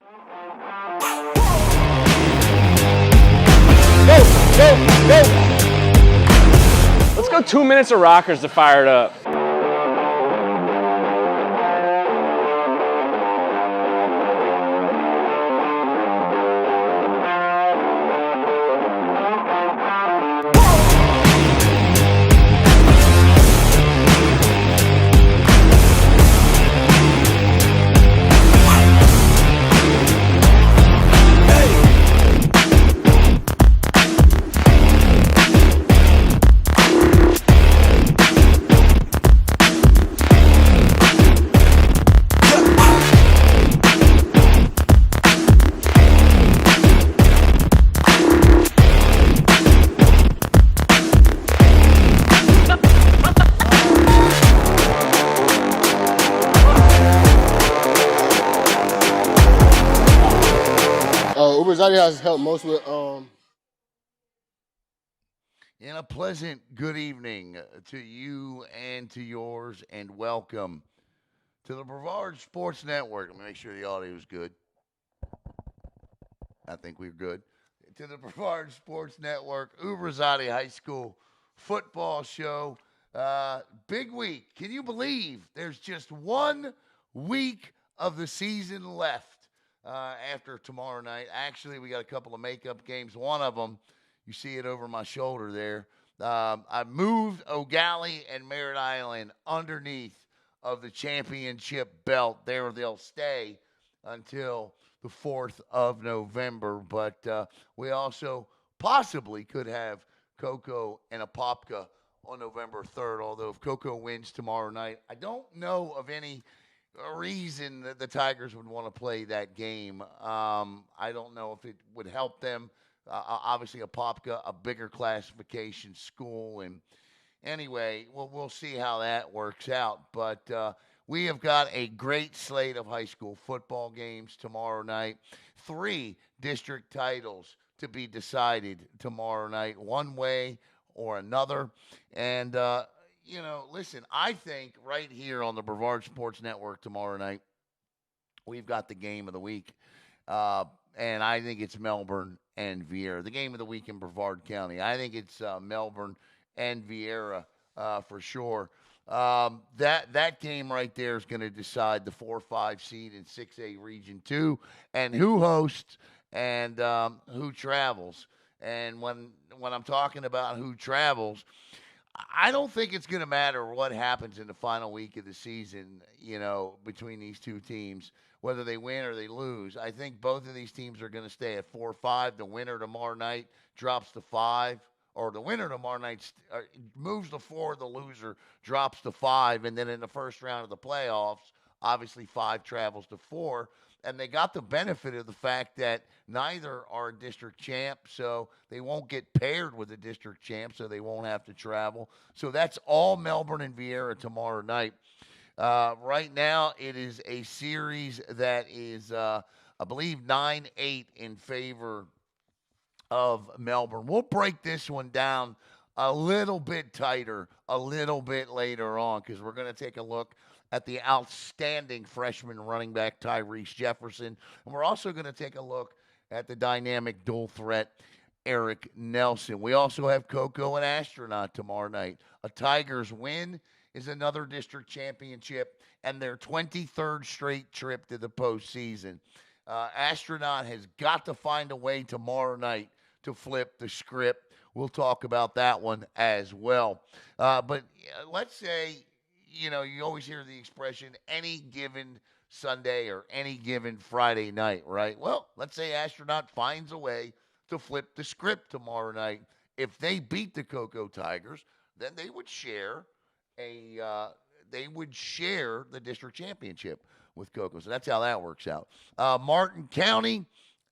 Go! Let's go 2 minutes of rockers to fire it up. Ubrzati has helped most with And a pleasant good evening to you and to yours, and welcome to the Brevard Sports Network. Let me make sure the audio is good. I think we're good. To the Brevard Sports Network, Ubrzati High School football show. Big week. Can you believe there's just 1 week of the season left after tomorrow night? Actually, we got a couple of makeup games. One of them, you see it over my shoulder there. I moved O'Galley and Merritt Island underneath of the championship belt. There they'll stay until the 4th of November. But we also possibly could have Cocoa and Apopka on November 3rd, although if Cocoa wins tomorrow night, I don't know of any reason that the Tigers would want to play that game. I don't know if it would help them. Obviously, Apopka, a bigger classification school, and anyway, we'll see how that works out. But we have got a great slate of high school football games tomorrow night. 3 district titles to be decided tomorrow night, one way or another. And, listen, I think right here on the Brevard Sports Network tomorrow night, we've got the game of the week. And I think it's Melbourne and Vieira. The game of the week in Brevard County. I think it's Melbourne and Vieira for sure. That game right there is going to decide the 4-5 seed in 6A Region 2 and who hosts and who travels. And when I'm talking about who travels, I don't think it's going to matter what happens in the final week of the season, between these two teams, whether they win or they lose. I think both of these teams are going to stay at 4-5. The winner tomorrow night drops to 5, or the winner tomorrow night moves to 4, the loser drops to 5, and then in the first round of the playoffs, obviously 5 travels to 4. And they got the benefit of the fact that neither are a district champ, so they won't get paired with a district champ, so they won't have to travel. So that's all Melbourne and Vieira tomorrow night. Right now, it is a series that is, I believe, 9-8 in favor of Melbourne. We'll break this one down a little bit tighter a little bit later on because we're going to take a look at the outstanding freshman running back Tyrese Jefferson. And we're also going to take a look at the dynamic dual threat Eric Nelson. We also have Cocoa and Astronaut tomorrow night. A Tigers win is another district championship and their 23rd straight trip to the postseason. Astronaut has got to find a way tomorrow night to flip the script. We'll talk about that one as well. But let's say, you always hear the expression any given Sunday or any given Friday night, right? Well, let's say Astronaut finds a way to flip the script tomorrow night. If they beat the Cocoa Tigers, then they would share the district championship with Cocoa. So that's how that works out. Martin County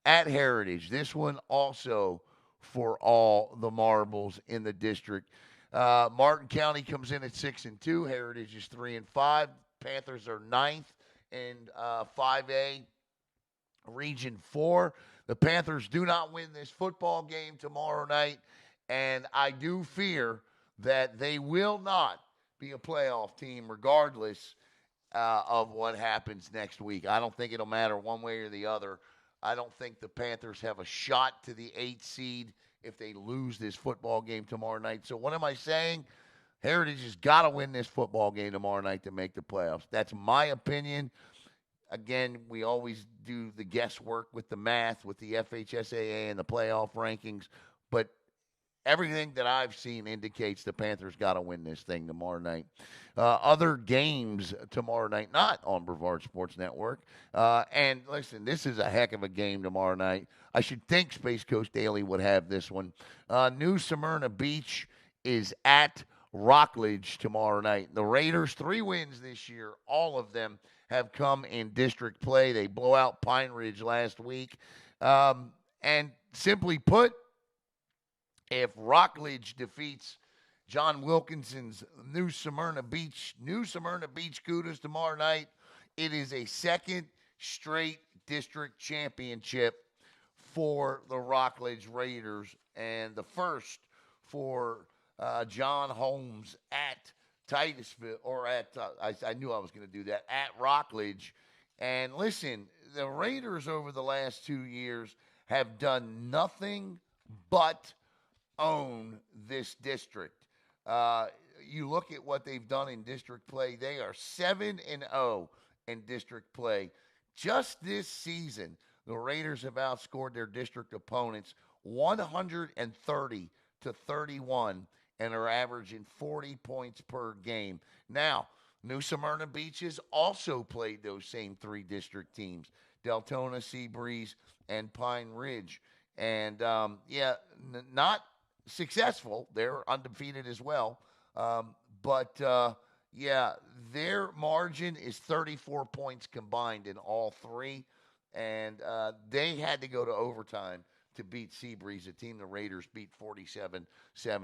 at Heritage. This one also for all the marbles in the district. Martin County comes in at 6-2. Heritage is 3-5. Panthers are 9th in 5A Region 4. The Panthers do not win this football game tomorrow night, and I do fear that they will not be a playoff team regardless of what happens next week. I don't think it'll matter one way or the other. I don't think the Panthers have a shot to the 8th seed if they lose this football game tomorrow night. So what am I saying? Heritage has got to win this football game tomorrow night to make the playoffs. That's my opinion. Again, we always do the guesswork with the math, with the FHSAA and the playoff rankings. But everything that I've seen indicates the Panthers got to win this thing tomorrow night. Other games tomorrow night, not on Brevard Sports Network. And listen, this is a heck of a game tomorrow night. I should think Space Coast Daily would have this one. New Smyrna Beach is at Rockledge tomorrow night. The Raiders, 3 wins this year. All of them have come in district play. They blow out Pine Ridge last week. And simply put, if Rockledge defeats John Wilkinson's New Smyrna Beach Cougars tomorrow night, it is a second straight district championship for the Rockledge Raiders and the first for John Holmes at Titusville, or at, I knew I was going to do that, at Rockledge. And listen, the Raiders over the last 2 years have done nothing but own this district. You look at what they've done in district play. They are 7-0 in district play. Just this season, the Raiders have outscored their district opponents 130-31 and are averaging 40 points per game. Now, New Smyrna Beach has also played those same 3 district teams, Deltona, Seabreeze, and Pine Ridge. And, not successful. They're undefeated as well. Their margin is 34 points combined in all 3. And they had to go to overtime to beat Seabreeze, a team the Raiders beat 47-7.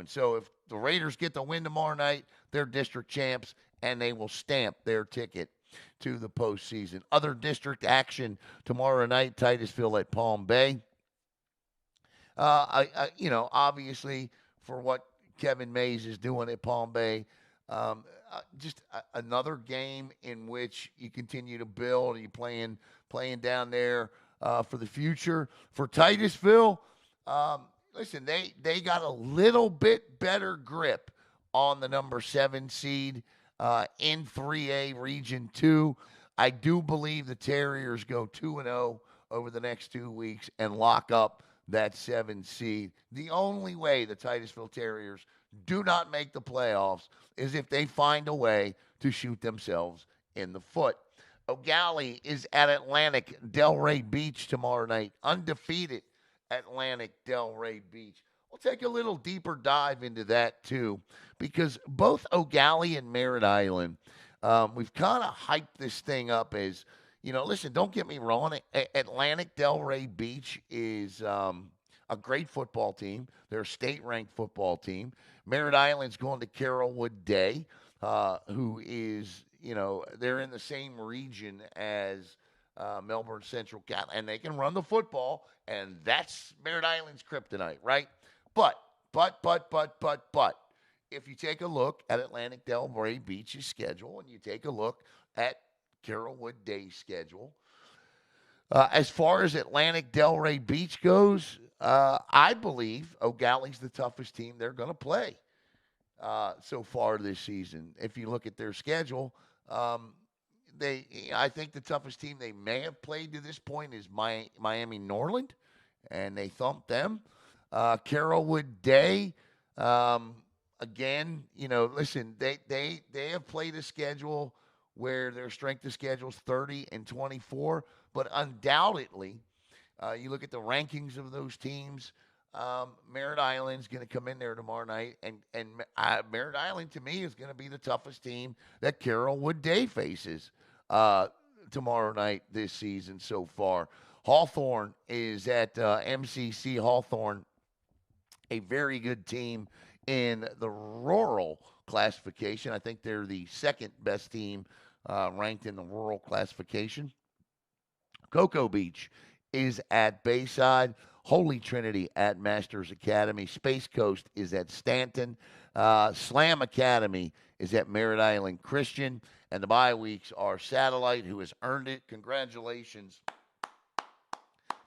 So if the Raiders get the win tomorrow night, they're district champs, and they will stamp their ticket to the postseason. Other district action tomorrow night, Titusville at Palm Bay. Obviously, for what Kevin Mays is doing at Palm Bay, another game in which you continue to build. You playing down there for the future. For Titusville, listen, they got a little bit better grip on the number 7 seed in 3A Region 2. I do believe the Terriers go 2-0 over the next 2 weeks and lock up that 7 seed. The only way the Titusville Terriers do not make the playoffs is if they find a way to shoot themselves in the foot. O'Galley is at Atlantic Delray Beach tomorrow night. Undefeated Atlantic Delray Beach. We'll take a little deeper dive into that too, because both O'Galley and Merritt Island, we've kind of hyped this thing up as, listen, don't get me wrong. Atlantic Delray Beach is a great football team. They're a state-ranked football team. Merritt Island's going to Carrollwood Day, who is, they're in the same region as Melbourne Central Cat, and they can run the football, and that's Merritt Island's kryptonite, right? But, if you take a look at Atlantic Delray Beach's schedule and you take a look at Carrollwood Day's schedule, as far as Atlantic Delray Beach goes, I believe O'Galley's the toughest team they're going to play so far this season. If you look at their schedule, I think the toughest team they may have played to this point is Miami Norland, and they thumped them. Carrollwood Day, again, listen, they have played a schedule where their strength of schedule is 30-24, but undoubtedly, you look at the rankings of those teams, Merritt Island's going to come in there tomorrow night, and Merritt Island, to me, is going to be the toughest team that Carrollwood Day faces tomorrow night this season so far. Hawthorne is at MCC Hawthorne, a very good team in the rural classification. I think they're the second best team ranked in the rural classification. Cocoa Beach is at Bayside. Holy Trinity at Masters Academy. Space Coast is at Stanton. Slam Academy is at Merritt Island Christian. And the bye weeks are Satellite, who has earned it. Congratulations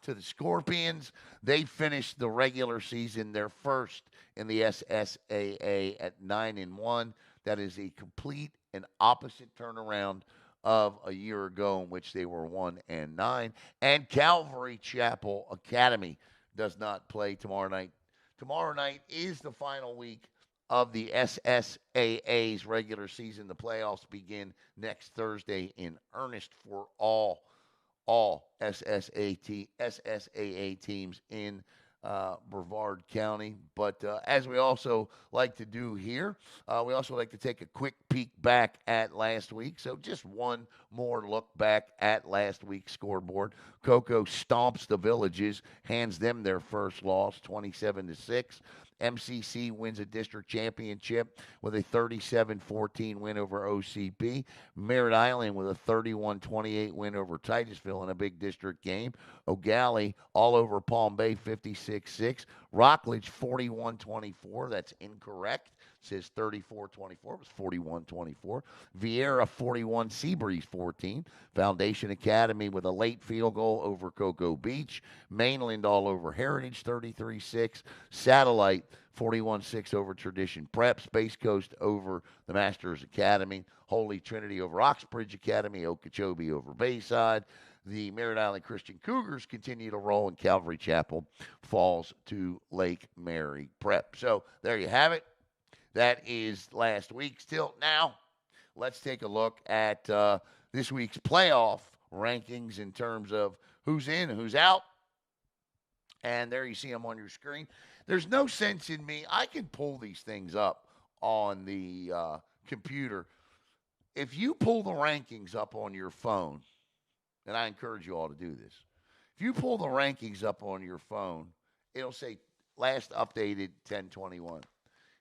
to the Scorpions. They finished the regular season their first in the SSAA at 9-1. That is a complete and opposite turnaround of a year ago in which they were 1-9. And Calvary Chapel Academy does not play tomorrow night. Tomorrow night is the final week of the SSAA's regular season. The playoffs begin next Thursday in earnest for all SSAA teams in Brevard County. But as we also like to do here, we also like to take a quick peek back at last week. So just one more look back at last week's scoreboard. Cocoa stomps the Villages, hands them their first loss, 27-6. MCC wins a district championship with a 37-14 win over OCP. Merritt Island with a 31-28 win over Titusville in a big district game. O'Galley all over Palm Bay, 56-6. Rockledge, 41-24. That's incorrect. It says 34-24. It was 41-24. Vieira, 41. Seabreeze, 14. Foundation Academy with a late field goal over Cocoa Beach. Mainland all over Heritage, 33-6. Satellite, 41-6 over Tradition Prep. Space Coast over the Masters Academy. Holy Trinity over Oxbridge Academy. Okeechobee over Bayside. The Merritt Island Christian Cougars continue to roll, and Calvary Chapel falls to Lake Mary Prep. So there you have it. That is last week. Still now, let's take a look at this week's playoff rankings in terms of who's in, who's out. And there you see them on your screen. There's no sense in me. I can pull these things up on the computer. If you pull the rankings up on your phone, and I encourage you all to do this, if you pull the rankings up on your phone, it'll say last updated 10/21.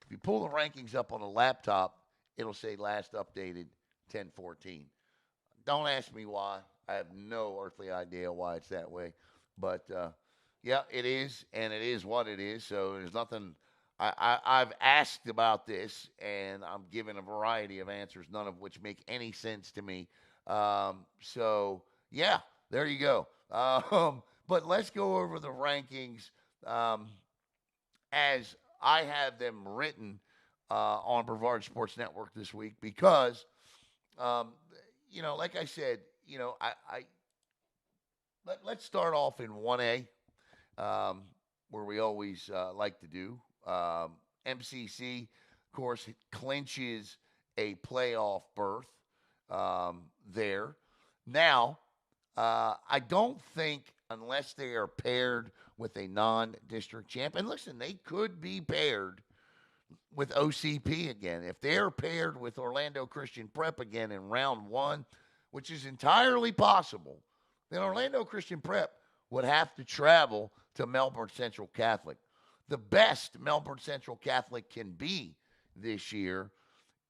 If you pull the rankings up on a laptop, it'll say last updated 10/14. Don't ask me why. I have no earthly idea why it's that way. But, yeah, it is, and it is what it is. So there's nothing. I've asked about this, and I'm given a variety of answers, none of which make any sense to me. So, yeah, there you go. But let's go over the rankings as I have them written on Brevard Sports Network this week because, like I said, let's start off in 1A, where we always like to do. MCC, of course, clinches a playoff berth there. Now, I don't think unless they are paired with a non-district champ, and listen, they could be paired with OCP again. If they're paired with Orlando Christian Prep again in round one, which is entirely possible, then Orlando Christian Prep would have to travel to Melbourne Central Catholic. The best Melbourne Central Catholic can be this year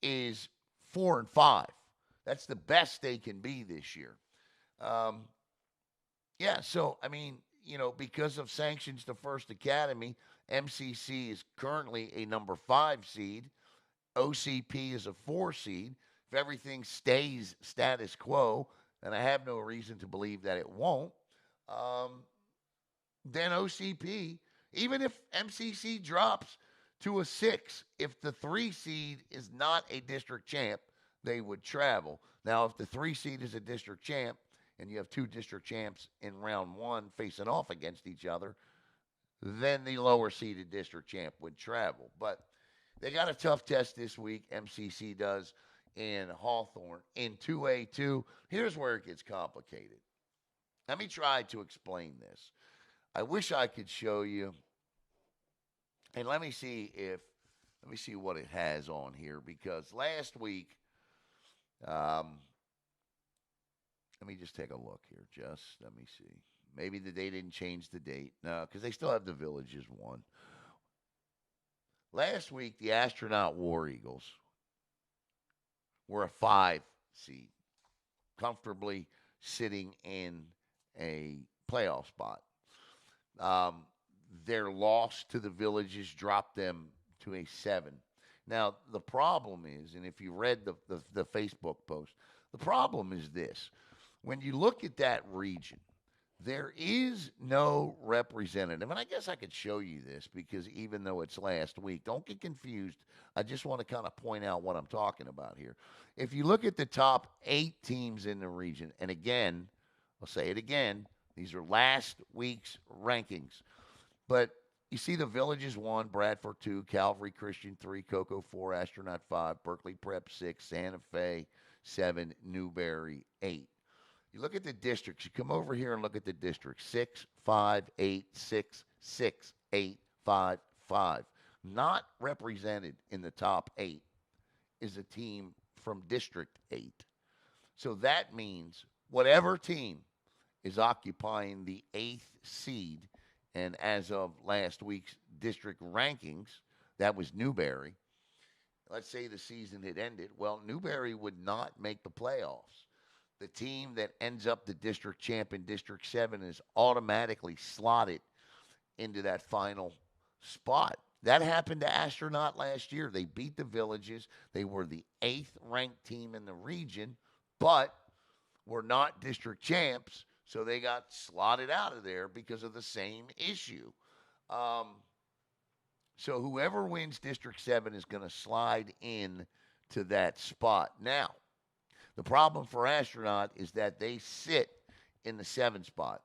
is 4-5. That's the best they can be this year. So, I mean, because of sanctions to First Academy, MCC is currently a number 5 seed. OCP is a 4 seed. If everything stays status quo, and I have no reason to believe that it won't, then OCP, even if MCC drops to a 6, if the 3 seed is not a district champ, they would travel. Now, if the 3 seed is a district champ, and you have 2 district champs in round 1 facing off against each other, then the lower seeded district champ would travel. But they got a tough test this week, MCC does, in Hawthorne. In 2A2, here's where it gets complicated. Let me try to explain this. I wish I could show you, and let me see what it has on here, because last week, let me just take a look here. Let me see. Maybe they didn't change the date. No, because they still have the Villages one. Last week, the Astronaut War Eagles were a 5 seed, comfortably sitting in a playoff spot. Their loss to the Villages dropped them to a 7. Now, the problem is, and if you read the Facebook post, the problem is this. When you look at that region, there is no representative. And I guess I could show you this because even though it's last week, don't get confused. I just want to kind of point out what I'm talking about here. If you look at the top 8 teams in the region, and again, I'll say it again, these are last week's rankings. But you see the Villages 1, Bradford 2, Calvary Christian 3, Cocoa 4, Astronaut 5, Berkeley Prep 6, Santa Fe 7, Newberry 8. You look at the districts. You come over here and look at the districts. 6, 5, 8, 6, 6, 8, 5, 5. Not represented in the top 8 is a team from District 8. So that means whatever team is occupying the 8th seed, and as of last week's district rankings, that was Newberry. Let's say the season had ended. Well, Newberry would not make the playoffs. The team that ends up the district champ in District 7 is automatically slotted into that final spot. That happened to Astronaut last year. They beat the Villages. They were the 8th ranked team in the region, but were not district champs, so they got slotted out of there because of the same issue. So whoever wins District 7 is going to slide in to that spot. Now, the problem for Astronaut is that they sit in the 7th spot.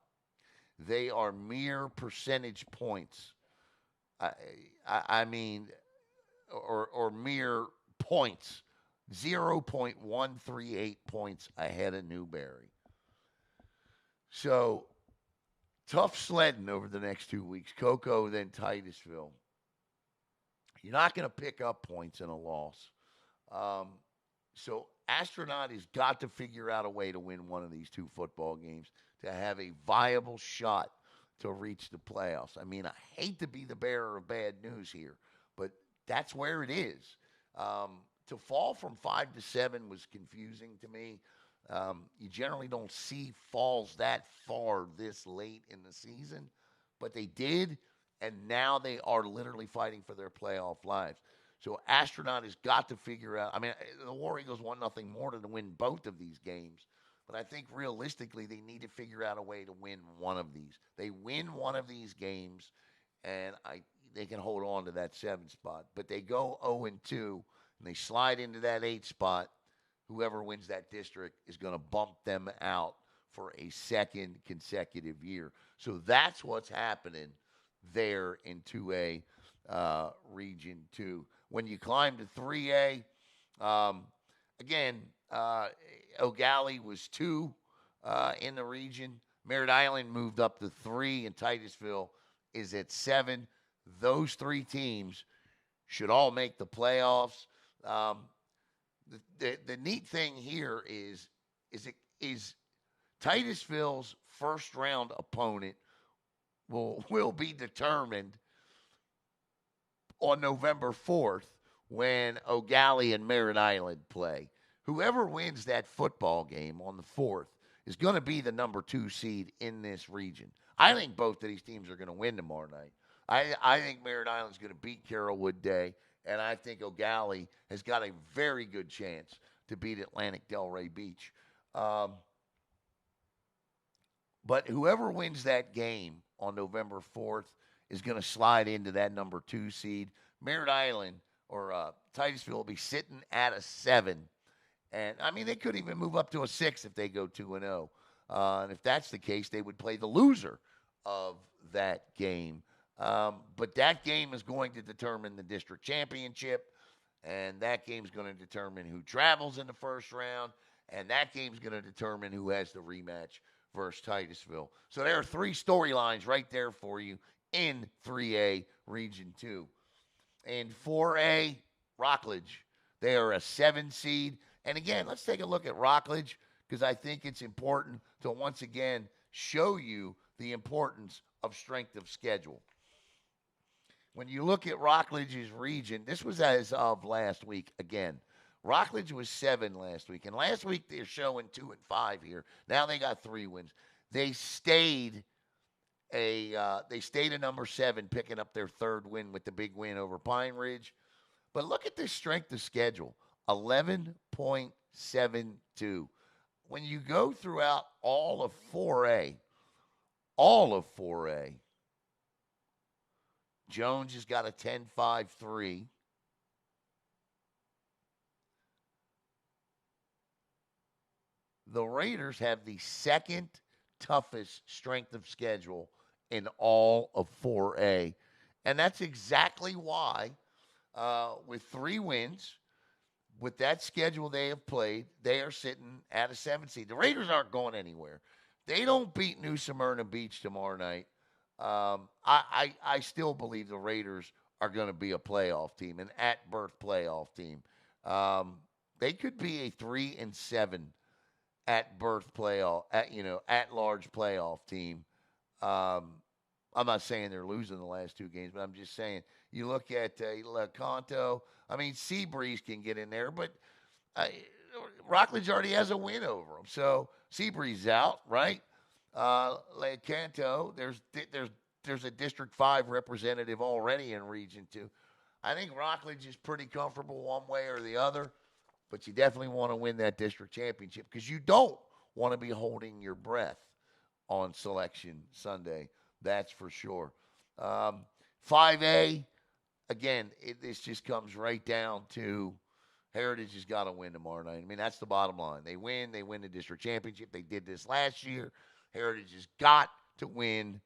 They are mere percentage points. I mean, or mere points. 0.138 points ahead of Newberry. So, tough sledding over the next 2 weeks. Cocoa, then Titusville. You're not going to pick up points in a loss. So Astronaut has got to figure out a way to win one of these 2 football games to have a viable shot to reach the playoffs. I mean, I hate to be the bearer of bad news here, but that's where it is. To fall from 5 to 7 was confusing to me. You generally don't see falls that far this late in the season, but they did, and now they are literally fighting for their playoff lives. So Astronaut has got to figure out. I mean, the War Eagles want nothing more than to win both of these games. But I think realistically they need to figure out a way to win one of these. They win one of these games, and they can hold on to that 7th spot. But they go 0-2, and they slide into that 8th spot. Whoever wins that district is going to bump them out for a second consecutive year. So that's what's happening there in 2A Region 2. When you climb to 3A, again, O'Galley was 2 in the region. Merritt Island moved up to 3, and Titusville is at 7. Those 3 teams should all make the playoffs. The neat thing here is Titusville's first round opponent will be determined on November 4th when O'Galley and Merritt Island play. Whoever wins that football game on the 4th is going to be the number 2 seed in this region. I think both of these teams are going to win tomorrow night. I think Merritt Island's going to beat Carrollwood Day, and I think O'Galley has got a very good chance to beat Atlantic Delray Beach. But whoever wins that game on November 4th is going to slide into that number 2 seed. Merritt Island or Titusville will be sitting at a 7. And, I mean, they could even move up to a 6 if they go 2-0. And if that's the case, they would play the loser of that game. But that game is going to determine the district championship, and that game is going to determine who travels in the first round, and that game is going to determine who has the rematch versus Titusville. So there are 3 storylines right there for you in 3A Region 2. In 4A, Rockledge, they are a 7 seed. And again, let's take a look at Rockledge because I think it's important to once again show you the importance of strength of schedule. When you look at Rockledge's region, this was as of last week again. Rockledge was 7 last week, and last week they're showing 2 and 5 here. Now they got 3 wins. They stayed a number 7, picking up their 3rd win with the big win over Pine Ridge. But look at this strength of schedule, 11.72. When you go throughout all of 4A, Jones has got a 10.53. The Raiders have the second toughest strength of schedule in all of 4A. And that's exactly why, with 3 wins, with that schedule they have played, they are sitting at a 7 seed. The Raiders aren't going anywhere. They don't beat New Smyrna Beach tomorrow night. I still believe the Raiders are going to be a playoff team, an at-birth playoff team. They could be a 3-7 at-birth playoff, at-large playoff team. I'm not saying they're losing the last 2 games, but I'm just saying you look at Lecanto. I mean, Seabreeze can get in there, but Rockledge already has a win over them. So Seabreeze out, right? Lecanto, there's a District 5 representative already in Region 2. I think Rockledge is pretty comfortable one way or the other, but you definitely want to win that district championship because you don't want to be holding your breath on Selection Sunday. That's for sure. 5A, again, this just comes right down to Heritage has got to win tomorrow night. I mean, that's the bottom line. They win the district championship. They did this last year. Heritage has got to win,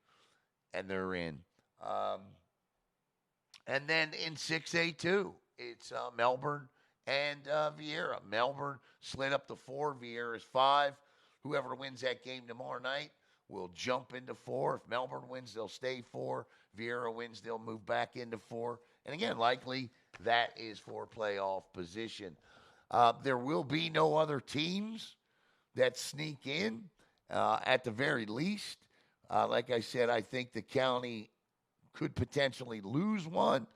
and they're in. And then in 6A, too, it's Melbourne and Vieira. Melbourne slid up to 4. Vieira's 5. Whoever wins that game tomorrow night will jump into 4. If Melbourne wins, they'll stay 4. Vieira wins, they'll move back into 4. And again, likely that is for playoff position. There will be no other teams that sneak in at the very least. Like I said, I think the county could potentially lose one.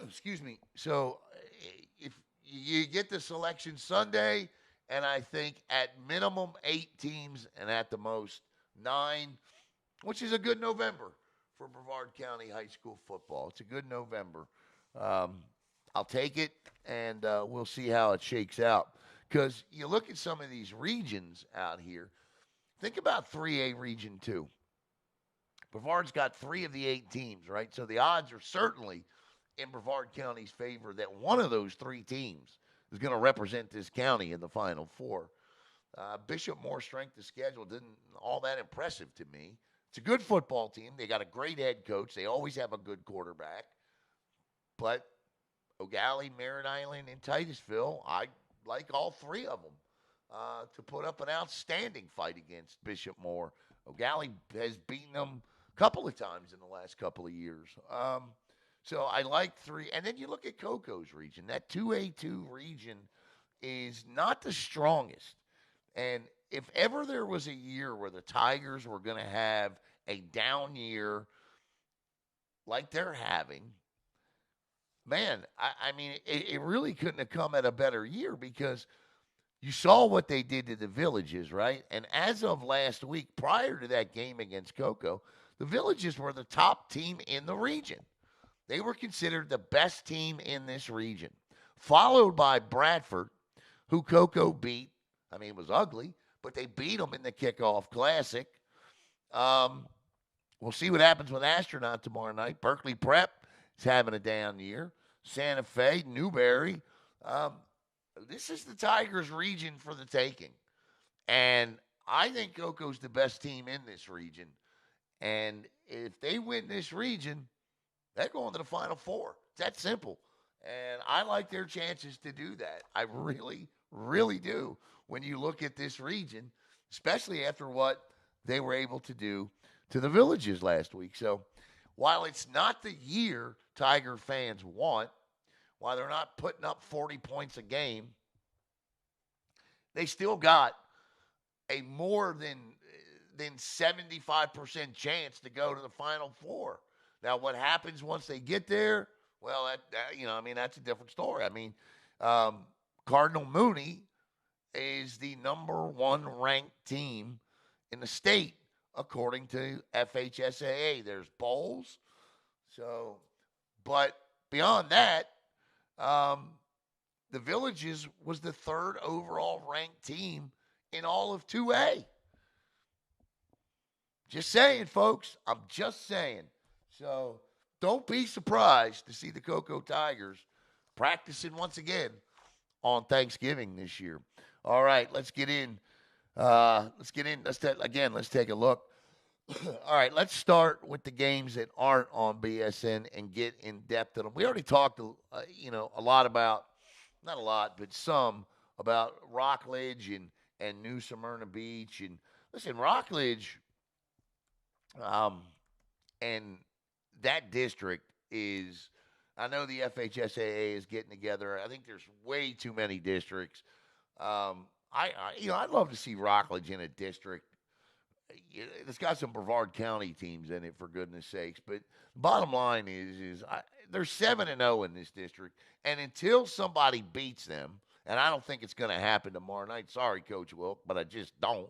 Excuse me. So if you get the Selection Sunday, and I think at minimum 8 teams and at the most 9, which is a good November for Brevard County High School football. It's a good November. I'll take it, and we'll see how it shakes out. Because you look at some of these regions out here. Think about 3A Region 2. Brevard's got 3 of the 8 teams, right? So the odds are certainly in Brevard County's favor that one of those 3 teams is going to represent this county in the Final Four. Bishop Moore's strength of schedule didn't all that impressive to me. It's a good football team. They got a great head coach. They always have a good quarterback. But O'Galley, Merritt Island, and Titusville, I like all 3 of them to put up an outstanding fight against Bishop Moore. O'Galley has beaten them a couple of times in the last couple of years. So I like 3. And then you look at Coco's region. That 2A2 region is not the strongest. And if ever there was a year where the Tigers were going to have a down year like they're having, man, I mean, it really couldn't have come at a better year because you saw what they did to the Villages, right? And as of last week, prior to that game against Coco, the Villages were the top team in the region. They were considered the best team in this region, followed by Bradford, who Coco beat. I mean, it was ugly, but they beat them in the kickoff classic. We'll see what happens with Astronaut tomorrow night. Berkeley Prep is having a down year. Santa Fe, Newberry. This is the Tigers region for the taking. And I think Coco's the best team in this region. And if they win this region, they're going to the Final Four. It's that simple. And I like their chances to do that. I really, really do. When you look at this region, especially after what they were able to do to the Villages last week. So while it's not the year Tiger fans want, while they're not putting up 40 points a game, they still got a more than 75% chance to go to the Final Four. Now, what happens once they get there? Well, that's a different story. I mean, Cardinal Mooney is the number 1 ranked team in the state according to FHSAA. There's bowls. So, but beyond that, The Villages was the third overall ranked team in all of 2A. Just saying, folks. I'm just saying. So don't be surprised to see the Cocoa Tigers practicing once again on Thanksgiving this year. All right, let's get in. Let's take a look. All right, let's start with the games that aren't on BSN and get in depth in them. We already talked, a lot about, not a lot, but some about Rockledge and New Smyrna Beach. And listen, Rockledge, and that district is. I know the FHSAA is getting together. I think there's way too many districts. I'd love to see Rockledge in a district. It's got some Brevard County teams in it, for goodness sakes. But bottom line is they're 7-0 in this district, and until somebody beats them, and I don't think it's going to happen tomorrow night. Sorry, Coach Wilk, but I just don't.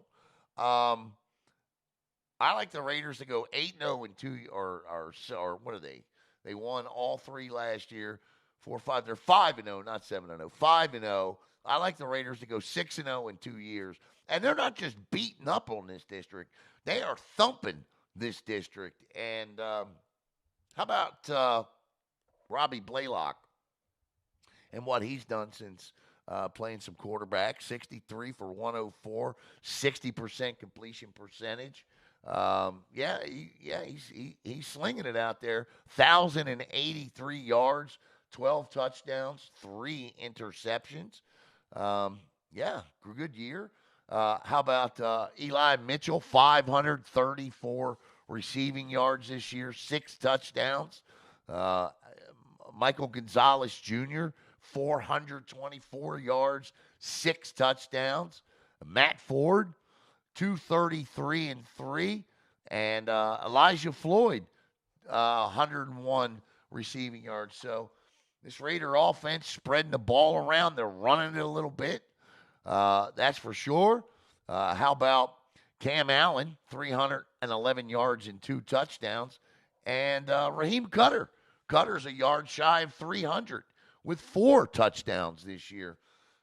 I like the Raiders to go 8-0 and 2, or what are they? They won all three last year. 4-5. They're 5-0, not 7-0. 5-0. I like the Raiders to go 6-0 in 2 years. And they're not just beating up on this district. They are thumping this district. And how about Robbie Blaylock and what he's done since playing some quarterback? 63 for 104, 60% completion percentage. He's slinging it out there. 1,083 yards, 12 touchdowns, 3 interceptions. Good year. How about Eli Mitchell? 534 receiving yards this year, 6 touchdowns. Michael Gonzalez Jr., 424 yards, 6 touchdowns. Matt Ford, 233 and 3. And Elijah Floyd, 101 receiving yards. So this Raider offense spreading the ball around. They're running it a little bit. That's for sure. How about Cam Allen, 311 yards and 2 touchdowns. And Raheem Cutter. Cutter's a yard shy of 300 with 4 touchdowns this year.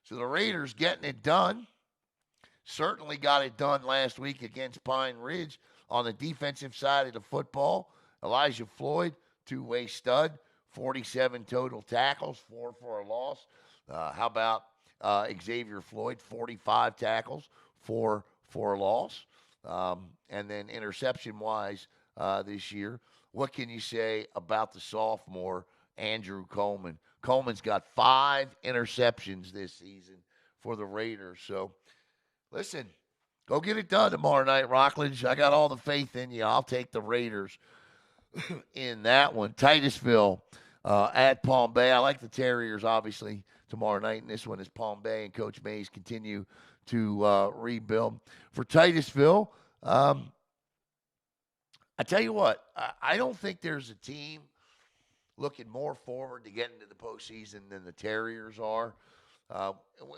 So the Raiders getting it done. Certainly got it done last week against Pine Ridge on the defensive side of the football. Elijah Floyd, 2-way stud, 47 total tackles, 4 for a loss. How about Xavier Floyd, 45 tackles, 4 for a loss. And then interception-wise this year, what can you say about the sophomore, Andrew Coleman? Coleman's got 5 interceptions this season for the Raiders. So, listen, go get it done tomorrow night, Rockledge. I got all the faith in you. I'll take the Raiders in that one. Titusville at Palm Bay. I like the Terriers, obviously, tomorrow night. And this one is Palm Bay, and Coach Mays continue to rebuild. For Titusville, I tell you what, I don't think there's a team looking more forward to getting to the postseason than the Terriers are.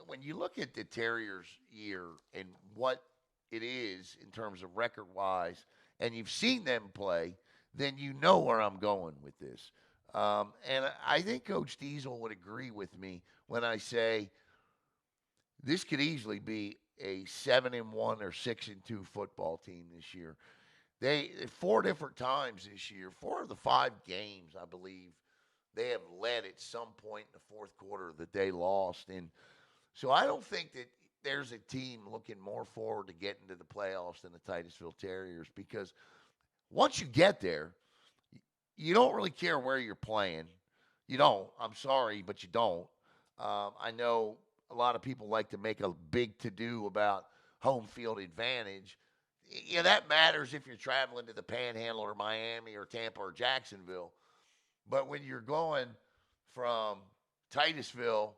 When you look at the Terriers' year and what it is in terms of record-wise, and you've seen them play, then you know where I'm going with this. And I think Coach Diesel would agree with me when I say this could easily be a 7-1 or 6-2 football team this year. They 4 different times this year, 4 of the 5 games, I believe, they have led at some point in the fourth quarter that they lost. And so I don't think that there's a team looking more forward to getting to the playoffs than the Titusville Terriers, because once you get there, you don't really care where you're playing. You don't. I'm sorry, but you don't. I know a lot of people like to make a big to-do about home field advantage. Yeah, that matters if you're traveling to the Panhandle or Miami or Tampa or Jacksonville. But when you're going from Titusville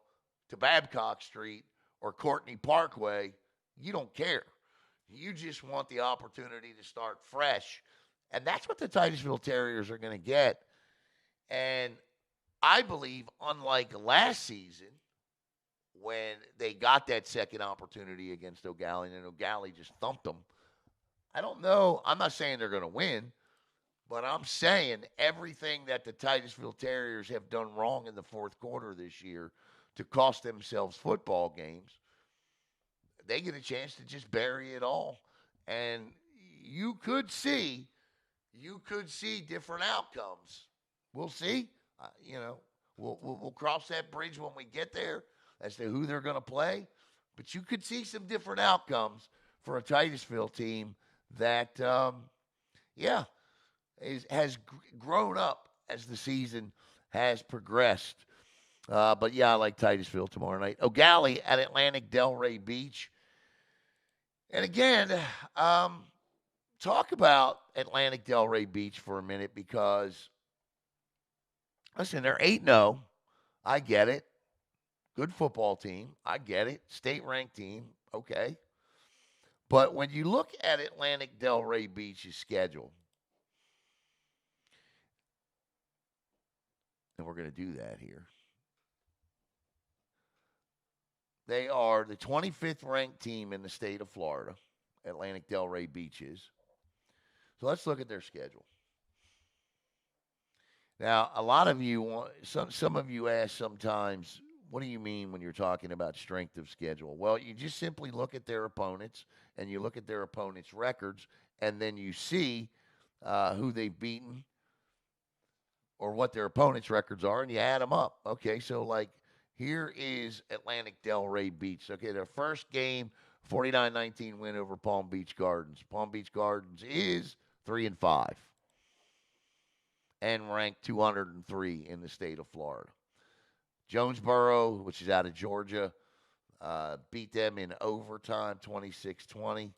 to Babcock Street or Courtney Parkway, you don't care. You just want the opportunity to start fresh. And that's what the Titusville Terriers are going to get. And I believe, unlike last season, when they got that second opportunity against O'Galley, and O'Galley just thumped them, I don't know. I'm not saying they're going to win, But I'm saying everything that the Titusville Terriers have done wrong in the fourth quarter this year to cost themselves football games, they get a chance to just bury it all. And you could see different outcomes. We'll see. We'll cross that bridge when we get there as to who they're going to play. But you could see some different outcomes for a Titusville team that, has grown up as the season has progressed. But I like Titusville tomorrow night. O'Galley at Atlantic Delray Beach. And again, talk about Atlantic Delray Beach for a minute because, listen, they're 8-0. I get it. Good football team. I get it. State-ranked team. Okay. But when you look at Atlantic Delray Beach's schedule, and we're going to do that here, they are the 25th ranked team in the state of Florida. Atlantic Delray Beach is. So let's look at their schedule. Now, a lot of you, some of you ask sometimes, what do you mean when you're talking about strength of schedule? Well, you just simply look at their opponents and you look at their opponents' records, and then you see who they've beaten or what their opponents' records are, and you add them up. Okay, so like here is Atlantic Delray Beach. Okay, their first game, 49-19 win over Palm Beach Gardens. Palm Beach Gardens is 3-5 and ranked 203 in the state of Florida. Jonesboro, which is out of Georgia, beat them in overtime, 26-20.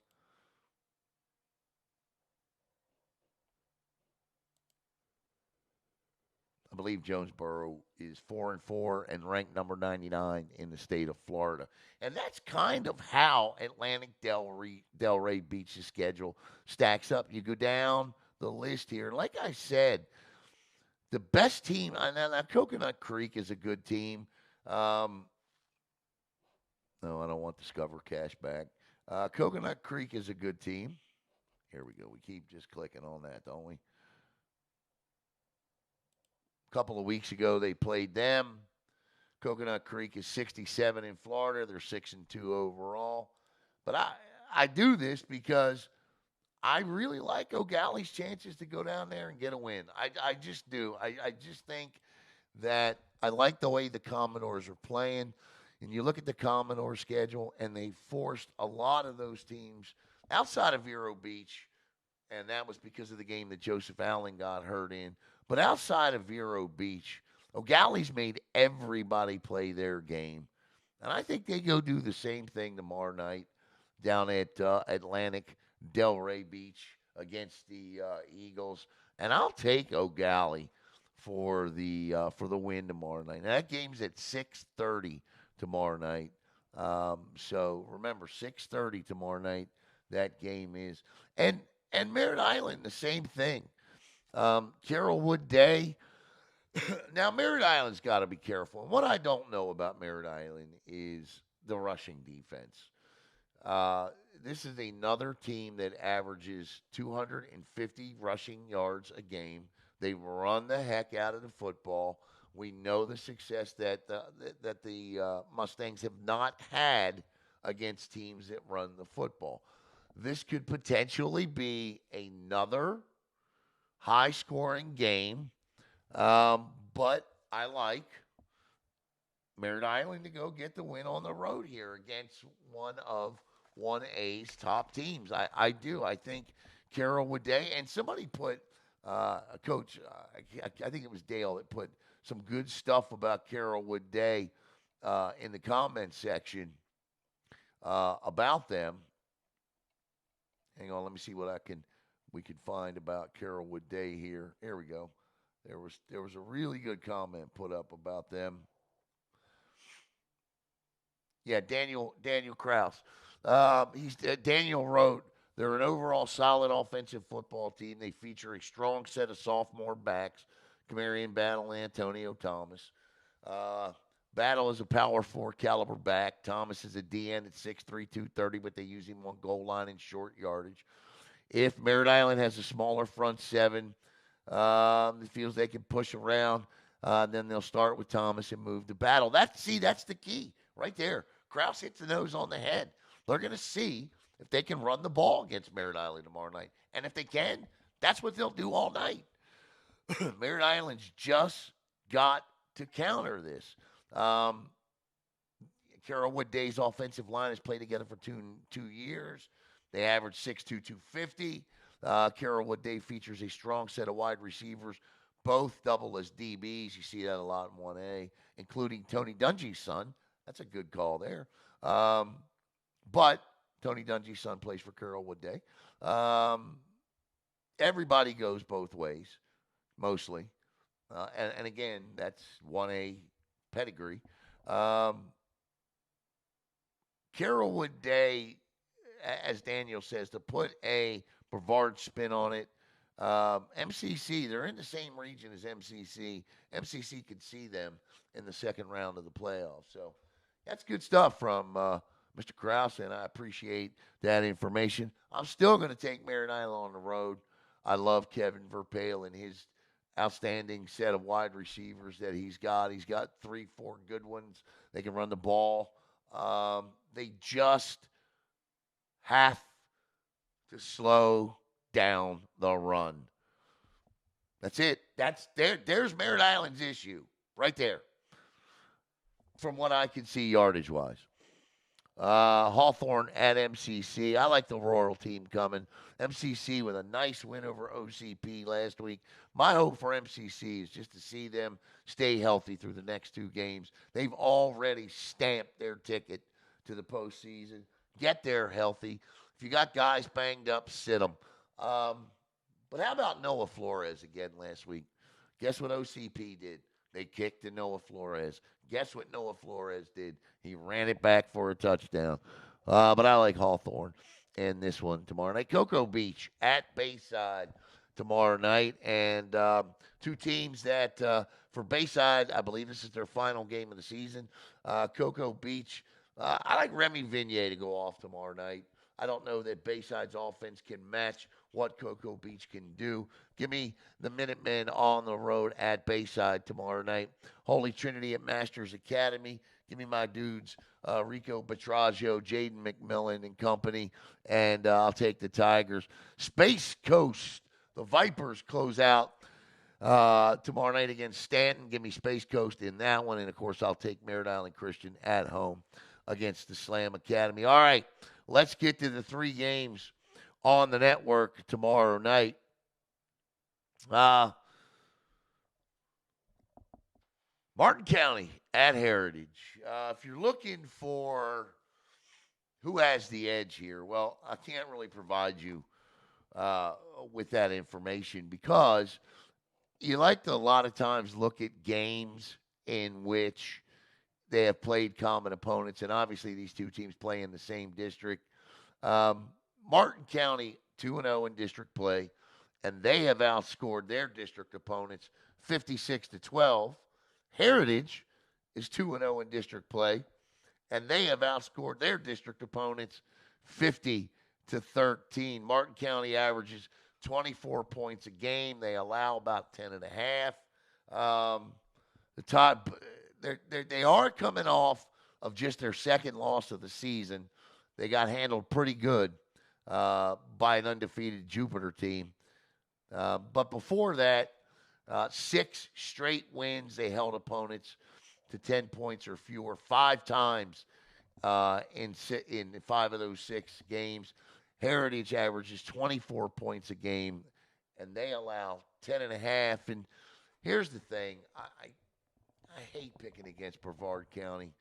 I believe Jonesboro is 4-4 and ranked number 99 in the state of Florida. And that's kind of how Atlantic Delray Beach's schedule stacks up. You go down the list here. Like I said, the best team, now Coconut Creek is a good team. No, I don't want Discover Cash back. Coconut Creek is a good team. Here we go. We keep just clicking on that, don't we? A couple of weeks ago, they played them. Coconut Creek is 67 in Florida. They're 6-2 overall. But I do this because I really like O'Galley's chances to go down there and get a win. I just do. I just think that I like the way the Commodores are playing. And you look at the Commodore schedule, and they forced a lot of those teams outside of Vero Beach, and that was because of the game that Joseph Allen got hurt in. But outside of Vero Beach, O'Galley's made everybody play their game. And I think they go do the same thing tomorrow night down at Atlantic Delray Beach against the Eagles. And I'll take O'Galley for the win tomorrow night. Now, that game's at 6:30 tomorrow night. So remember, 6:30 tomorrow night, that game is. And Merritt Island, the same thing. Carrollwood Day. Now, Merritt Island's got to be careful. And what I don't know about Merritt Island is the rushing defense. This is another team that averages 250 rushing yards a game. They run the heck out of the football. We know the success that the Mustangs have not had against teams that run the football. This could potentially be another high-scoring game, but I like Merritt Island to go get the win on the road here against one of 1A's top teams. I do. I think Carrollwood Day, and somebody put, Coach, I think it was Dale that put some good stuff about Carrollwood Day in the comment section about them. Hang on, let me see what we could find about Carrollwood Day here. Here we go. There was a really good comment put up about them. Yeah, Daniel Krause. Daniel wrote, they're an overall solid offensive football team. They feature a strong set of sophomore backs, Camarion Battle and Antonio Thomas. Battle is a power 4 caliber back. Thomas is a DN at 6'3", 230, but they use him on goal line and short yardage. If Merritt Island has a smaller front seven, It feels they can push around. Then they'll start with Thomas and move to battle. That's the key right there. Krause hits the nose on the head. They're going to see if they can run the ball against Merritt Island tomorrow night. And if they can, that's what they'll do all night. Merritt Island's just got to counter this. Carrollwood Day's offensive line has played together for two years. They average 6'2", 250. Carrollwood Day features a strong set of wide receivers, both double as DBs. You see that a lot in 1A, including Tony Dungy's son. That's a good call there. But Tony Dungy's son plays for Carrollwood Day. Everybody goes both ways, mostly. And again, that's 1A pedigree. Carrollwood Day, as Daniel says, to put a Brevard spin on it. MCC, they're in the same region as MCC. MCC could see them in the second round of the playoffs. So that's good stuff from Mr. Krause, and I appreciate that information. I'm still going to take Merritt Island on the road. I love Kevin Verpale and his outstanding set of wide receivers that he's got. He's got 3-4 good ones. They can run the ball. They just have to slow down the run. That's it. There's Merritt Island's issue right there, from what I can see yardage-wise. Hawthorne at MCC. I like the Royal team coming. MCC with a nice win over OCP last week. My hope for MCC is just to see them stay healthy through the next two games. They've already stamped their ticket to the postseason. Get there healthy. If you got guys banged up, sit them. But how about Noah Flores again last week? Guess what OCP did? They kicked to Noah Flores. Guess what Noah Flores did? He ran it back for a touchdown. But I like Hawthorne in this one tomorrow night. Cocoa Beach at Bayside tomorrow night. And two teams that, for Bayside, I believe this is their final game of the season. Cocoa Beach, I like Remy Vignier to go off tomorrow night. I don't know that Bayside's offense can match what Cocoa Beach can do. Give me the Minutemen on the road at Bayside tomorrow night. Holy Trinity at Masters Academy. Give me my dudes, Rico Petraggio, Jaden McMillan and company, and I'll take the Tigers. Space Coast, the Vipers close out tomorrow night against Stanton. Give me Space Coast in that one, and, of course, I'll take Merritt Island Christian at home against the Slam Academy. All right, let's get to the three games on the network tomorrow night. Martin County at Heritage. If you're looking for who has the edge here, well, I can't really provide you with that information because you like to a lot of times look at games in which they have played common opponents, and obviously these two teams play in the same district. Martin County 2-0 in district play, and they have outscored their district opponents 56-12. Heritage is 2-0 in district play, and they have outscored their district opponents 50-13. Martin County averages 24 points a game. They allow about 10.5. The top, they are coming off of just their second loss of the season. They got handled pretty good by an undefeated Jupiter team. But before that, 6 straight wins. They held opponents to 10 points or fewer 5 times in 5 of those 6 games. Heritage averages 24 points a game, and they allow 10.5. And here's the thing. I hate picking against Brevard County.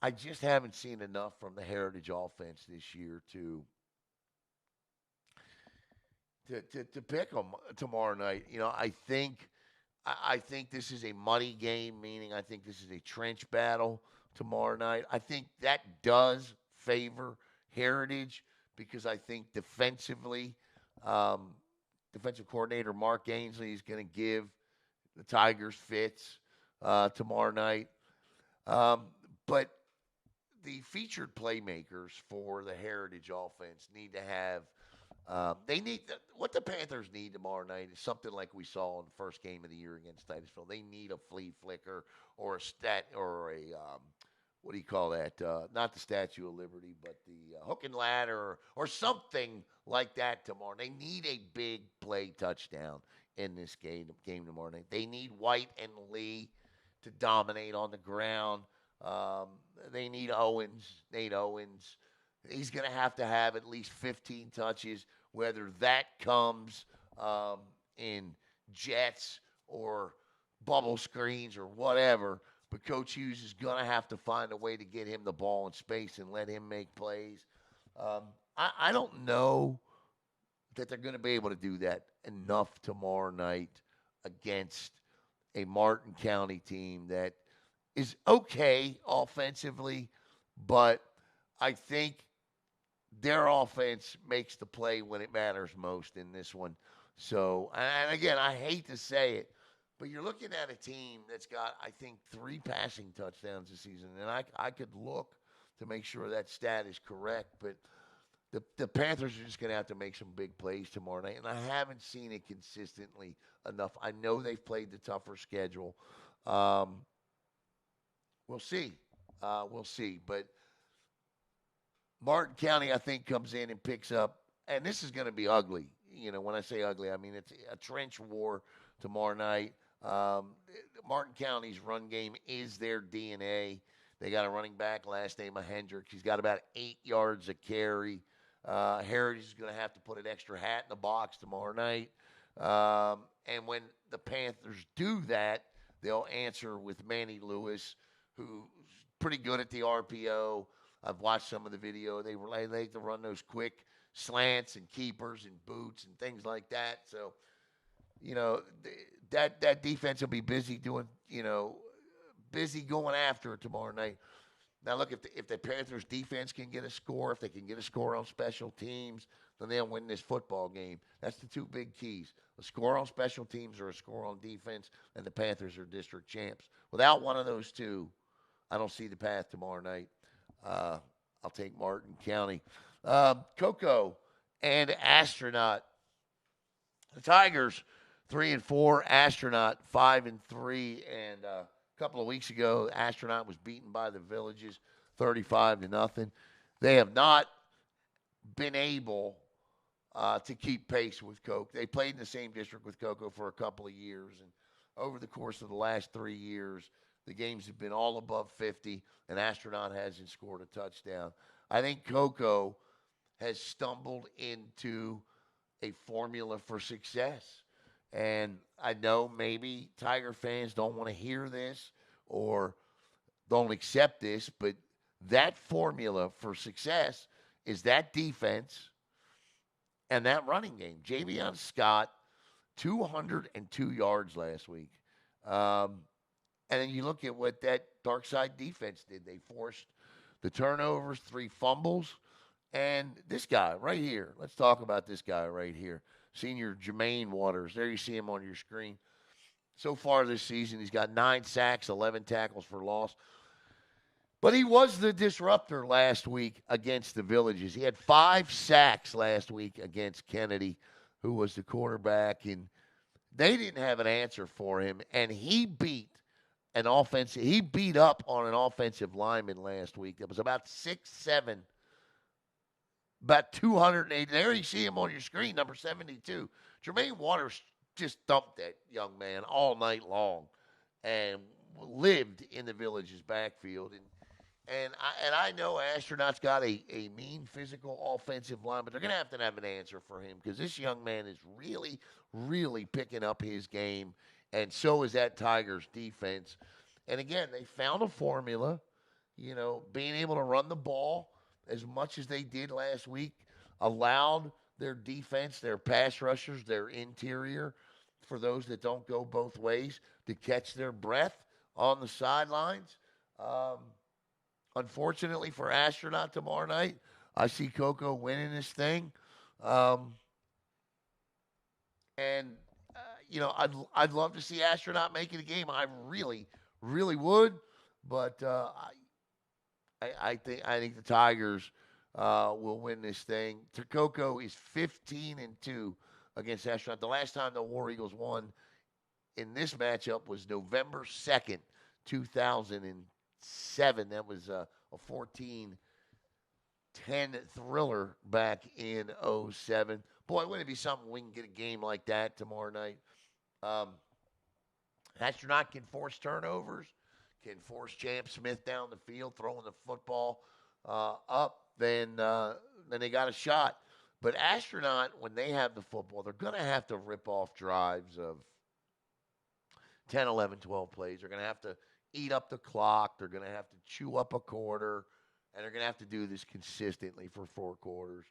I just haven't seen enough from the Heritage offense this year to pick them tomorrow night. You know, I think this is a muddy game, meaning I think this is a trench battle tomorrow night. I think that does favor Heritage because I think defensively, defensive coordinator Mark Ainsley is going to give the Tigers fits tomorrow night. But the featured playmakers for the Heritage offense need to have They need what the Panthers need tomorrow night is something like we saw in the first game of the year against Titusville. They need a flea flicker or a what do you call that? Not the Statue of Liberty, but the hook and ladder or something like that tomorrow. They need a big play touchdown in this game tomorrow night. They need White and Lee to dominate on the ground. They need Nate Owens. He's going to have at least 15 touches, whether that comes in jets or bubble screens or whatever. But Coach Hughes is going to have to find a way to get him the ball in space and let him make plays. I don't know that they're going to be able to do that enough tomorrow night against a Martin County team that is okay offensively, but I think their offense makes the play when it matters most in this one. So, and again, I hate to say it, but you're looking at a team that's got, I think, 3 passing touchdowns this season, and I could look to make sure that stat is correct, but the Panthers are just going to have to make some big plays tomorrow night, and I haven't seen it consistently enough. I know they've played the tougher schedule. We'll see. We'll see. But Martin County, I think, comes in and picks up, and this is going to be ugly. You know, when I say ugly, I mean it's a trench war tomorrow night. Martin County's run game is their DNA. They got a running back, last name of Hendricks. He's got about 8 yards a carry. Heritage is going to have to put an extra hat in the box tomorrow night. And when the Panthers do that, they'll answer with Manny Lewis, who's pretty good at the RPO. I've watched some of the video. They like to run those quick slants and keepers and boots and things like that. So, you know, that defense will be busy busy going after it tomorrow night. Now, look, if the Panthers defense can get a score, if they can get a score on special teams, then they'll win this football game. That's the 2 big keys: a score on special teams or a score on defense, and the Panthers are district champs. Without one of those 2, I don't see the path tomorrow night. I'll take Martin County. Cocoa and Astronaut. The Tigers 3-4, Astronaut 5-3, and a couple of weeks ago, Astronaut was beaten by the Villages 35-0. They have not been able to keep pace with Coke. They played in the same district with Cocoa for a couple of years, and over the course of the last 3 years, the games have been all above 50, and Astronaut hasn't scored a touchdown. I think Cocoa has stumbled into a formula for success. And I know maybe Tiger fans don't want to hear this or don't accept this, but that formula for success is that defense and that running game. Javion Scott, 202 yards last week. And then you look at what that dark side defense did. They forced the turnovers, 3 fumbles. And this guy right here, let's talk about this guy right here. Senior Jermaine Waters. There you see him on your screen. So far this season, he's got 9 sacks, 11 tackles for loss. But he was the disruptor last week against the Villages. He had 5 sacks last week against Kennedy, who was the quarterback. And they didn't have an answer for him. And he beat up on an offensive lineman last week that was about 6'7", about 280. There you see him on your screen, number 72. Jermaine Waters just thumped that young man all night long and lived in the Village's backfield. And I know Astronaut's got a mean physical offensive line, but they're going to have an answer for him because this young man is really, really picking up his game, and so is that Tigers defense. And again, they found a formula, being able to run the ball as much as they did last week, allowed their defense, their pass rushers, their interior, for those that don't go both ways, to catch their breath on the sidelines. Unfortunately for Astronaut tomorrow night, I see Cocoa winning this thing. I'd love to see Astronaut making a game. I really, really would. But I think the Tigers will win this thing. Takoko is 15-2 against Astronaut. The last time the War Eagles won in this matchup was November 2nd, 2007. That was a 14-10 thriller back in '07. Boy, wouldn't it be something we can get a game like that tomorrow night? Astronaut can force turnovers, can force Champ Smith down the field, throwing the football up, then they got a shot. But Astronaut, when they have the football, they're going to have to rip off drives of 10, 11, 12 plays. They're going to have to eat up the clock. They're going to have to chew up a quarter, and they're going to have to do this consistently for 4 quarters.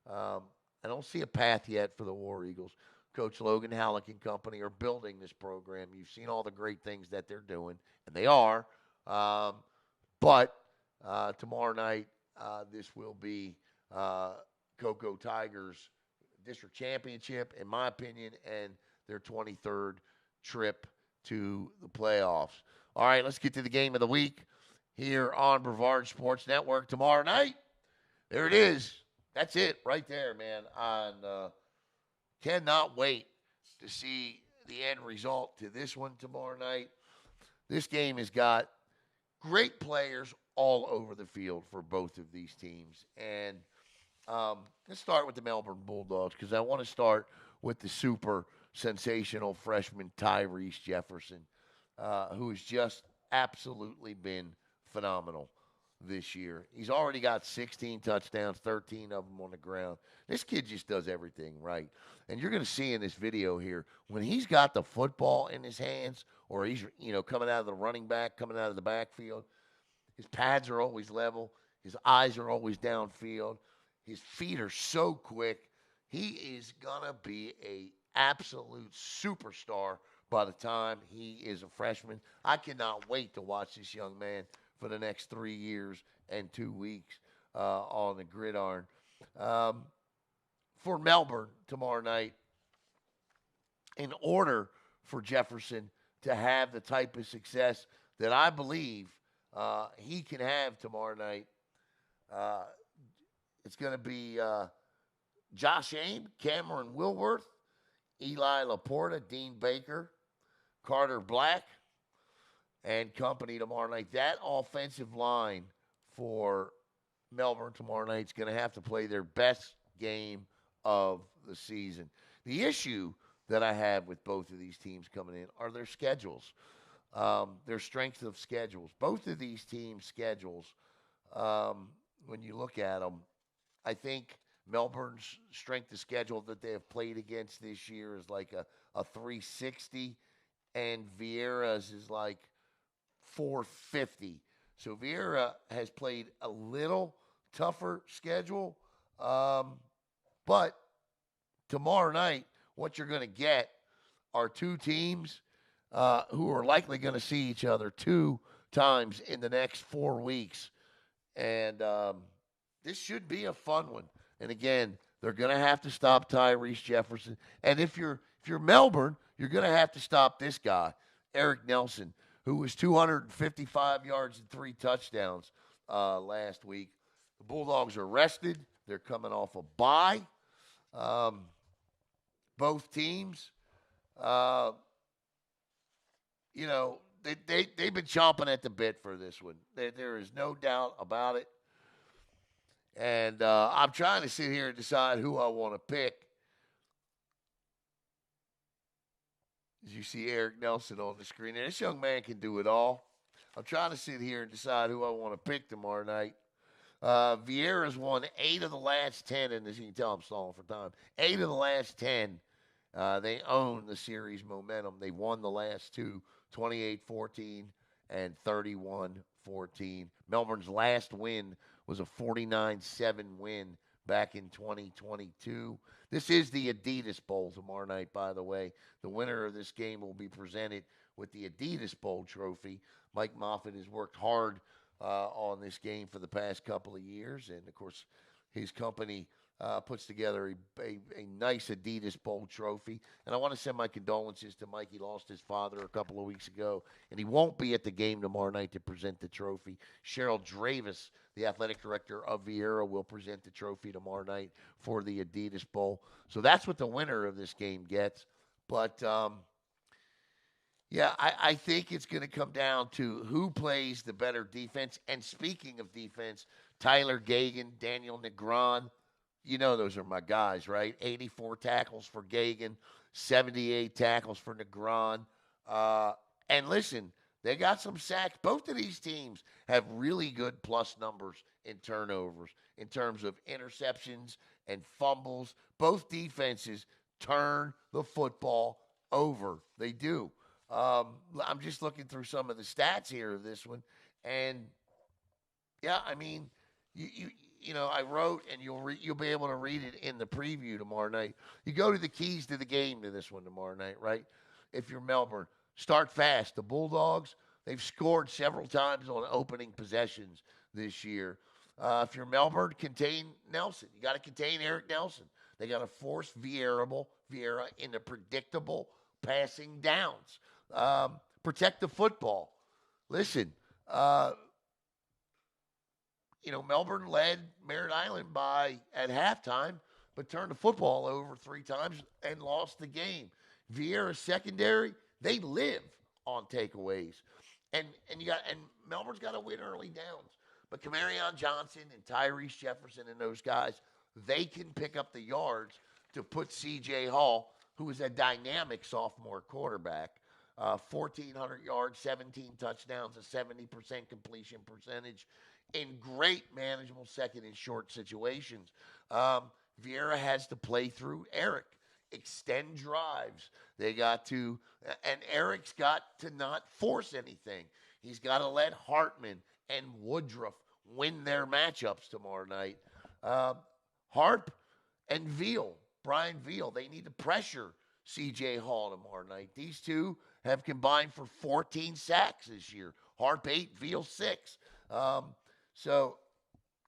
I don't see a path yet for the War Eagles. Coach Logan Halleck and company are building this program. You've seen all the great things that they're doing, and they are. But tomorrow night, this will be Cocoa Tigers district championship, in my opinion, and their 23rd trip to the playoffs. All right, let's get to the game of the week here on Brevard Sports Network tomorrow night. There it is. That's it right there, man. Cannot wait to see the end result to this one tomorrow night. This game has got great players all over the field for both of these teams. And let's start with the Melbourne Bulldogs because I want to start with the super sensational freshman Tyrese Jefferson, who has just absolutely been phenomenal this year. He's already got 16 touchdowns, 13 of them on the ground. This kid just does everything right. And you're going to see in this video here, when he's got the football in his hands or he's, coming out of the running back, coming out of the backfield, his pads are always level. His eyes are always downfield. His feet are so quick. He is going to be a absolute superstar by the time he is a freshman. I cannot wait to watch this young man for the next 3 years and 2 weeks on the gridiron. For Melbourne tomorrow night, in order for Jefferson to have the type of success that I believe he can have tomorrow night, it's going to be Josh Ames, Cameron Wilworth, Eli Laporta, Dean Baker, Carter Black, and company tomorrow night. That offensive line for Melbourne tomorrow night is going to have to play their best game of the season. The issue that I have with both of these teams coming in are their schedules, their strength of schedules. Both of these teams' schedules, when you look at them, I think Melbourne's strength of schedule that they have played against this year is like a 360, and Vieira's is like 450. So Vieira has played a little tougher schedule. But tomorrow night, what you're going to get are two teams who are likely going to see each other 2 times in the next 4 weeks. And this should be a fun one. And again, they're going to have to stop Tyrese Jefferson. And if you're Melbourne, you're going to have to stop this guy, Eric Nelson, who was 255 yards and 3 touchdowns last week. The Bulldogs are rested. They're coming off a bye. Both teams, they've been chomping at the bit for this one. There is no doubt about it. And I'm trying to sit here and decide who I want to pick. As you see Eric Nelson on the screen, and this young man can do it all. I'm trying to sit here and decide who I want to pick tomorrow night. Vieira's won 8 of the last 10 in this. You can tell I'm stalling for time. 8 of the last 10. They own the series momentum. They won the last 2, 28-14 and 31-14. Melbourne's last win was a 49-7 win back in 2022. This is the Adidas Bowl tomorrow night, by the way. The winner of this game will be presented with the Adidas Bowl trophy. Mike Moffitt has worked hard on this game for the past couple of years. And, of course, his company puts together a nice Adidas Bowl trophy. And I want to send my condolences to Mike. He lost his father a couple of weeks ago, and he won't be at the game tomorrow night to present the trophy. Cheryl Dravis, the athletic director of Vieira, will present the trophy tomorrow night for the Adidas Bowl. So that's what the winner of this game gets. But, yeah, I think it's going to come down to who plays the better defense. And speaking of defense, Tyler Gagan, Daniel Negron, you know those are my guys, right? 84 tackles for Gagan, 78 tackles for Negron. And listen, they got some sacks. Both of these teams have really good plus numbers in turnovers in terms of interceptions and fumbles. Both defenses turn the football over. They do. I'm just looking through some of the stats here of this one, and yeah, I mean, you know, I wrote, and you'll be able to read it in the preview tomorrow night. You go to the keys to the game to this one tomorrow night, right? If you're Melbourne, start fast. The Bulldogs, they've scored several times on opening possessions this year. If you're Melbourne, contain Nelson. You got to contain Eric Nelson. They got to force Vieira into predictable passing downs. Protect the football. Listen, you know, Melbourne led Merritt Island at halftime, but turned the football over 3 times and lost the game. Vieira's secondary, they live on takeaways. And Melbourne's got to win early downs. But Camarion Johnson and Tyrese Jefferson and those guys, they can pick up the yards to put C.J. Hall, who is a dynamic sophomore quarterback, 1,400 yards, 17 touchdowns, a 70% completion percentage in great manageable second and short situations. Vieira has to play through Eric, extend drives. They got to, and Eric's got to not force anything. He's got to let Hartman and Woodruff win their matchups tomorrow night. Harp and Veal, Brian Veal, they need to pressure C.J. Hall tomorrow night. These two have combined for 14 sacks this year. Harp 8, Veal 6. So,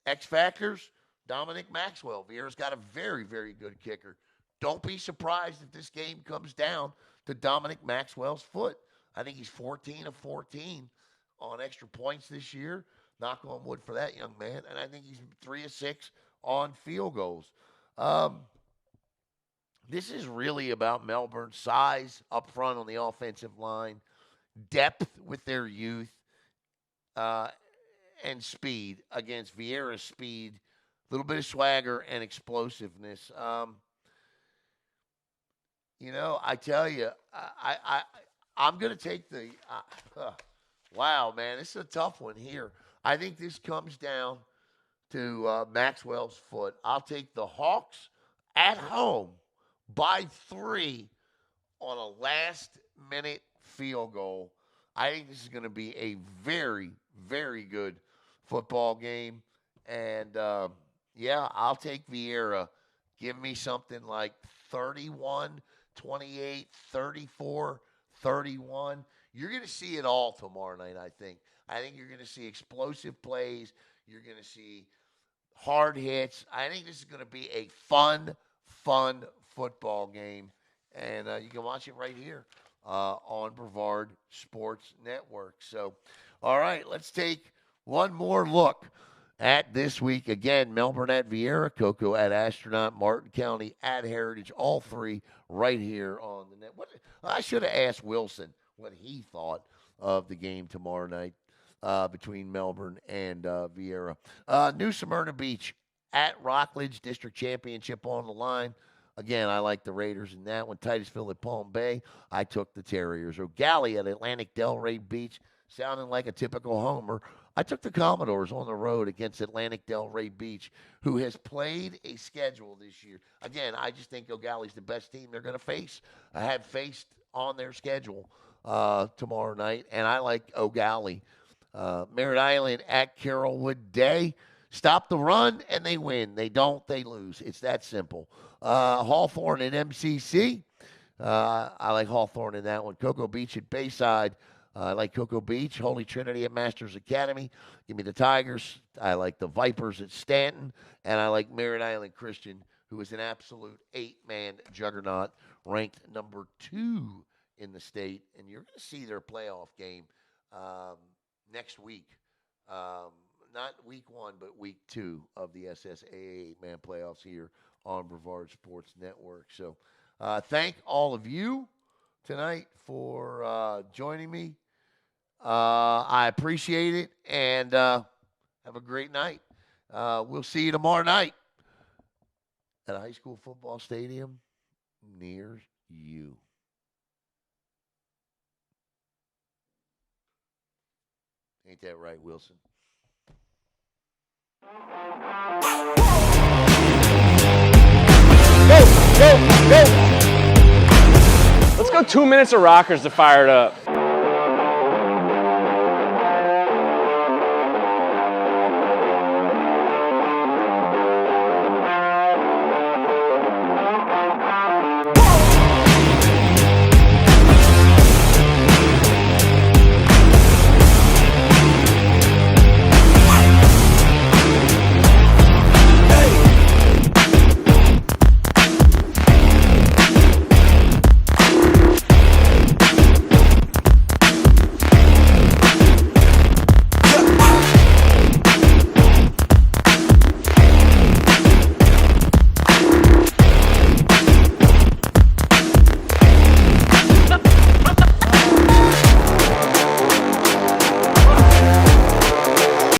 X Factors, Dominic Maxwell. Vieira's got a very, very good kicker. Don't be surprised if this game comes down to Dominic Maxwell's foot. I think he's 14 of 14 on extra points this year. Knock on wood for that young man. And I think he's 3 of 6 on field goals. This is really about Melbourne's size up front on the offensive line, depth with their youth, and speed against Vieira's speed, a little bit of swagger and explosiveness. You know, I tell you, I'm going to take the wow, man, this is a tough one here. I think this comes down to Maxwell's foot. I'll take the Hawks at home by 3 on a last-minute field goal. I think this is going to be a very, very good football game. And, yeah, I'll take Vieira. Give me something like 31, 28, 34, 31. You're going to see it all tomorrow night, I think. I think you're going to see explosive plays. You're going to see hard hits. I think this is going to be a fun football game. And you can watch it right here on Brevard Sports Network. So, all right, let's take one more look at this week. Again, Melbourne at Vieira, Cocoa at Astronaut, Martin County at Heritage, all 3 right here on the net. I should have asked Wilson what he thought of the game tomorrow night between Melbourne and Vieira. New Smyrna Beach at Rockledge, District Championship on the line. Again, I like the Raiders in that one. Titusville at Palm Bay, I took the Terriers. O'Galley at Atlantic Delray Beach, sounding like a typical homer. I took the Commodores on the road against Atlantic Delray Beach, who has played a schedule this year. Again, I just think O'Galley's the best team they're going to face. I have faced on their schedule tomorrow night, and I like O'Galley. Merritt Island at Carrollwood Day. Stop the run, and they win. They don't, they lose. It's that simple. Hawthorne at MCC. I like Hawthorne in that one. Cocoa Beach at Bayside. I like Cocoa Beach, Holy Trinity at Masters Academy. Give me the Tigers. I like the Vipers at Stanton. And I like Merritt Island Christian, who is an absolute 8-man juggernaut, ranked number 2 in the state. And you're going to see their playoff game next week. Not week 1, but week 2 of the SSAA 8-man playoffs here on Brevard Sports Network. So thank all of you tonight for joining me. I appreciate it, and have a great night. We'll see you tomorrow night at a high school football stadium near you. Ain't that right, Wilson? Let's go 2 minutes of rockers to fire it up.